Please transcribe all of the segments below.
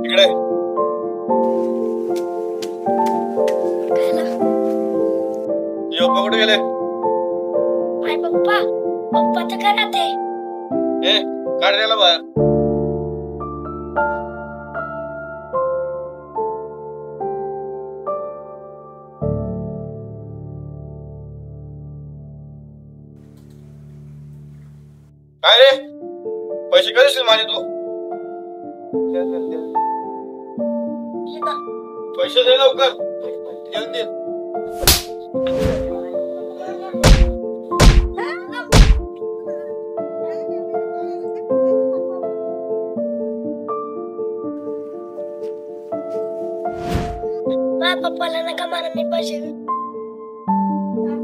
इकडे कुठे गेले? पप्पा तर घरात आहे. काढ त्याला बाहेर. काय रे, पैसे कधीशील माझे तू? पैसे दे लवकर. पप्पाला नका मारा, मी पैसे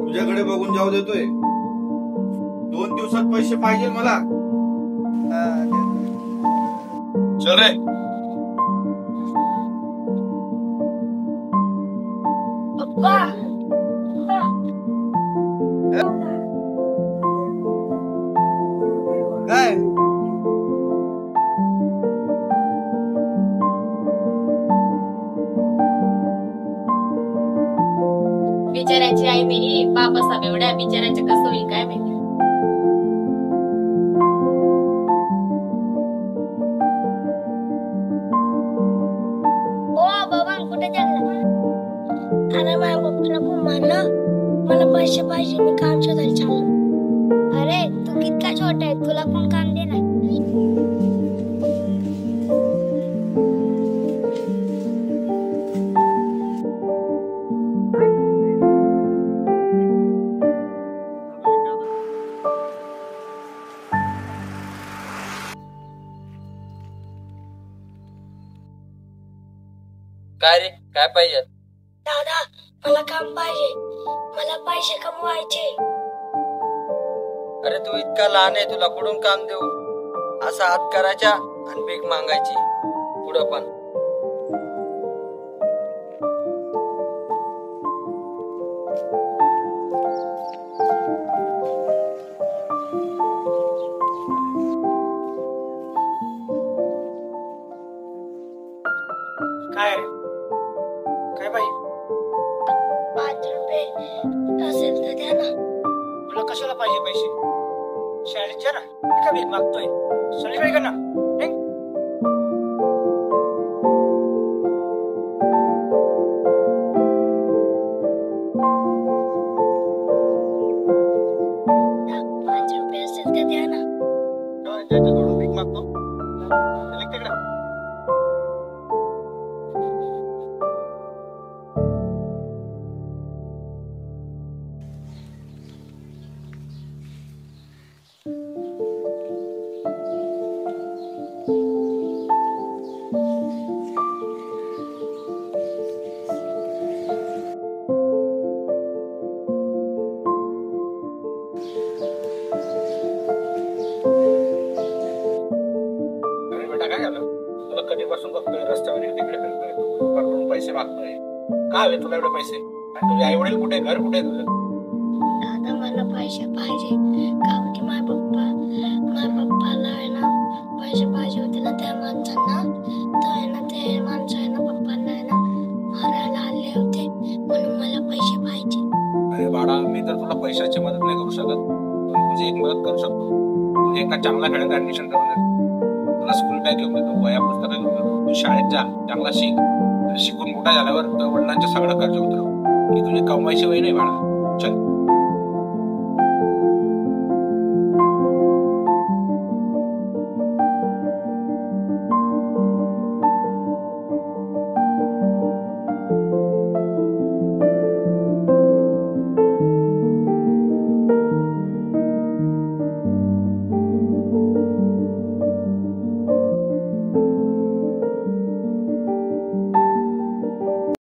तुझ्याकडे बघून जाऊ देतोय. 2 दिवसात पैसे पाहिजे मला. चल रे. पप्पा काय बिचाऱ्याची आई मेली, बाप असा एवढ्या बिचाऱ्याच्या कसं होईल काय माहिती. बाबा कुठे चालला? अरे माझ्या पप्पाला खूप मारलं, मला पैसे पाहिजे, मी काम शोधायला चाललो. अरे तू कितका छोटा आहे, तुला कोण काम देणार? काय रे, काय पाहिजे? दादा मला काम पाहिजे, मला पैसे कमवायचे. अरे तू इतका लहान आहे, तुला कुठून काम देऊ? असा हात करायचा आणि भीक मागायची पुढं पण. काय रे, काय पाहिजे? 5 रुपये असेल तर द्या ना. तुला कशाला पाहिजे पैसे? शाळेत जा ना. मी का भीक मागतोय? संध्याकाळी कर ना. थोडं भीक मागतो. तिकडे कधीपासून बघतोय रस्त्यावर तिकडे फिरतोय, तू पैसे मागतोय. काय हवे तुला एवढे पैसे? आणि तुझे आई वडील कुठे, घर कुठे तुझं? दादा मला पैसे पाहिजे, कारण की माझ्या पप्पाला आहे ना पैसे पाहिजे होते ना त्या माणसांना, तर आहे ना ते माणसं आहे ना पप्पांना आहे ना मारायला आले होते, म्हणून मला पैसे पाहिजे. अरे बाळा, मी तर तुला पैशाची मदत नाही करू शकत, पण तुझी एक मदत करू शकतो. तू एका चांगल्या शाळेत ऍडमिशन करून दे. तुला स्कूल बॅग घेऊन देतो, वह्या पुस्तकं घेऊन देतो. तू शाळेत जा, चांगला शिक. शिकून मोठा झाल्यावर तर वडिलांचं सगळं कर्ज उतरव. की तुझी कमवायची वय नाही बाळा. चल.